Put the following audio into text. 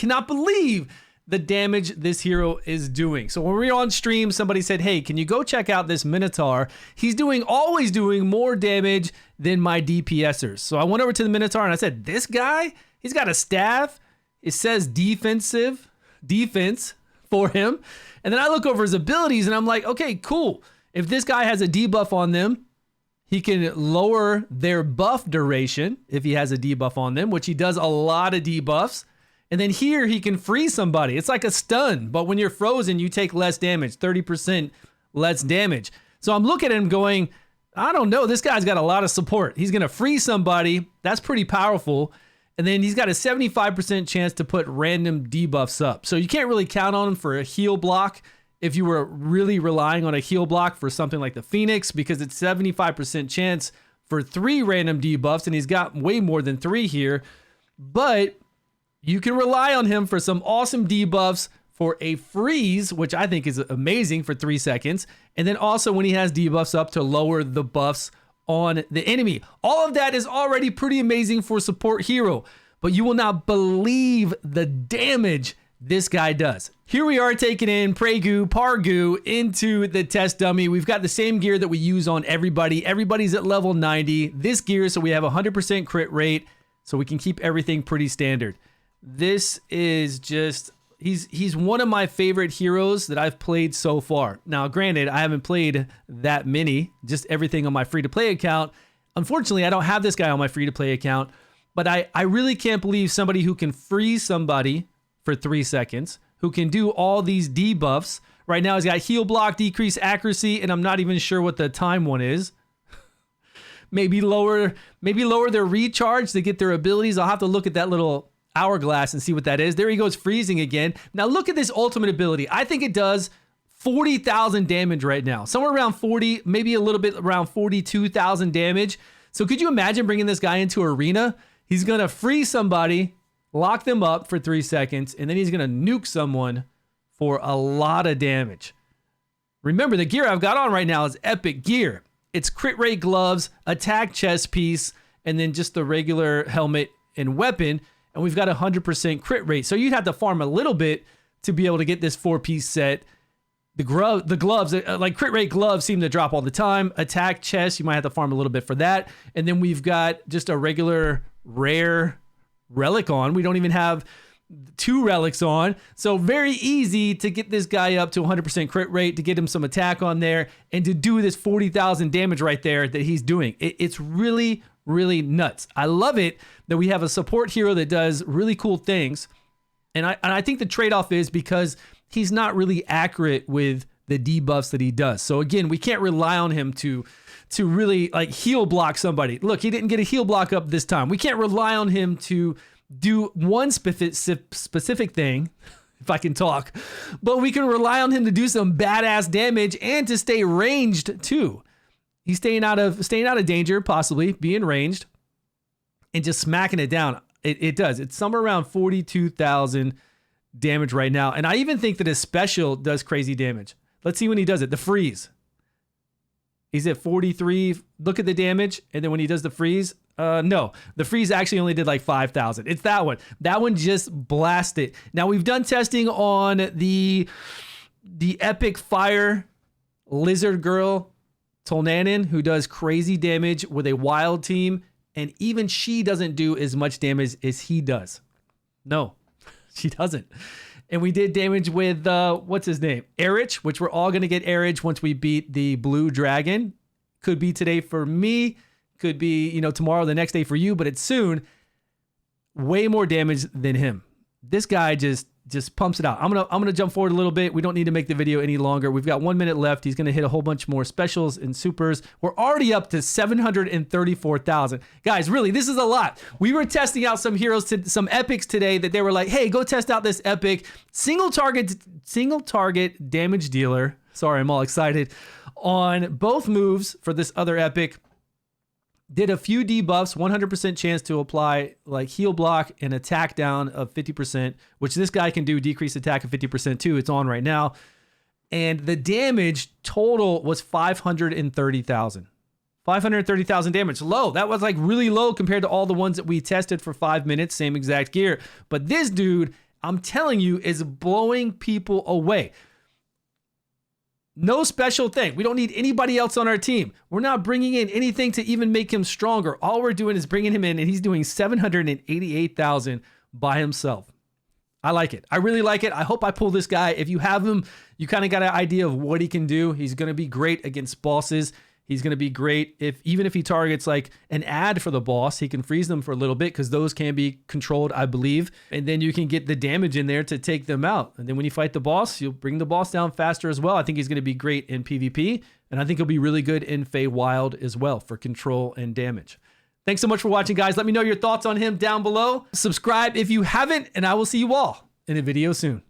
cannot believe the damage this hero is doing. So when we were on stream, somebody said, hey, can you go check out this Minotaur? He's always doing more damage than my DPSers. So I went over to the Minotaur and I said, this guy, he's got a staff. It says defense for him. And then I look over his abilities and I'm like, okay, cool. If this guy has a debuff on them, he can lower their buff duration if he has a debuff on them, which he does a lot of debuffs. And then here he can freeze somebody. It's like a stun, but when you're frozen, you take less damage, 30% less damage. So I'm looking at him going, I don't know, this guy's got a lot of support. He's gonna freeze somebody. That's pretty powerful. And then he's got a 75% chance to put random debuffs up. So you can't really count on him for a heal block if you were really relying on a heal block for something like the Phoenix, because it's 75% chance for 3 random debuffs, and he's got way more than 3 here. But you can rely on him for some awesome debuffs for a freeze, which I think is amazing for 3 seconds. And then also when he has debuffs up to lower the buffs on the enemy. All of that is already pretty amazing for support hero, but you will not believe the damage this guy does. Here we are taking in Pargu into the test dummy. We've got the same gear that we use on everybody. Everybody's at level 90. This gear, so we have 100% crit rate, so we can keep everything pretty standard. This is just, he's one of my favorite heroes that I've played so far. Now, granted, I haven't played that many, just everything on my free-to-play account. Unfortunately, I don't have this guy on my free-to-play account, but I really can't believe somebody who can freeze somebody for 3 seconds, who can do all these debuffs. Right now, he's got heal block, decrease accuracy, and I'm not even sure what the time one is. maybe lower their recharge to get their abilities. I'll have to look at that little hourglass and see what that is. There he goes, freezing again. Now look at this ultimate ability. I think it does 40,000 damage right now. Somewhere around 40, maybe a little bit around 42,000 damage. So could you imagine bringing this guy into arena? He's going to freeze somebody, lock them up for 3 seconds, and then he's going to nuke someone for a lot of damage. Remember, the gear I've got on right now is epic gear. It's crit rate gloves, attack chest piece, and then just the regular helmet and weapon. And we've got 100% crit rate. So you'd have to farm a little bit to be able to get this 4-piece set. The gloves, like crit rate gloves seem to drop all the time. Attack chest, you might have to farm a little bit for that. And then we've got just a regular rare relic on. We don't even have 2 relics on. So very easy to get this guy up to 100% crit rate, to get him some attack on there, and to do this 40,000 damage right there that he's doing. It's really, really nuts. I love it that we have a support hero that does really cool things. And I think the trade-off is because he's not really accurate with the debuffs that he does. So again, we can't rely on him to really like heal block somebody. Look, he didn't get a heal block up this time. We can't rely on him to do one specific thing, if I can talk, but we can rely on him to do some badass damage and to stay ranged too. He's staying out of danger, possibly being ranged, and just smacking it down. It does. It's somewhere around 42,000 damage right now. And I even think that his special does crazy damage. Let's see when he does it. The freeze. He's at 43. Look at the damage. And then when he does the freeze, no, the freeze actually only did like 5,000. It's that one. That one just blasted. Now we've done testing on the epic fire lizard girl, Tolnanen, who does crazy damage with a wild team. And even she doesn't do as much damage as he does. No, she doesn't. And we did damage with, what's his name? Erich, which we're all going to get Erich once we beat the blue dragon. Could be today for me. Could be, tomorrow, the next day for you, but it's soon. Way more damage than him. This guy just pumps it out. I'm gonna jump forward a little bit. We don't need to make the video any longer. We've got 1 minute left. He's gonna hit a whole bunch more specials and supers. We're already up to 734,000. Guys, really, this is a lot. We were testing out some heroes, some epics today that they were like, hey, go test out this epic single target damage dealer. Sorry, I'm all excited. On both moves for this other epic. Did a few debuffs, 100% chance to apply like heal block and attack down of 50%, which this guy can do decrease attack of 50% too. It's on right now. And the damage total was 530,000. 530,000 damage. Low. That was like really low compared to all the ones that we tested for 5 minutes. Same exact gear. But this dude I'm telling you, is blowing people away. No special thing. We don't need anybody else on our team. We're not bringing in anything to even make him stronger. All we're doing is bringing him in, and he's doing 788,000 by himself. I like it. I really like it. I hope I pull this guy. If you have him, you kind of got an idea of what he can do. He's going to be great against bosses. He's going to be great even if he targets like an ad for the boss, he can freeze them for a little bit because those can be controlled, I believe. And then you can get the damage in there to take them out. And then when you fight the boss, you'll bring the boss down faster as well. I think he's going to be great in PvP. And I think he'll be really good in Feywild as well for control and damage. Thanks so much for watching, guys. Let me know your thoughts on him down below. Subscribe if you haven't, and I will see you all in a video soon.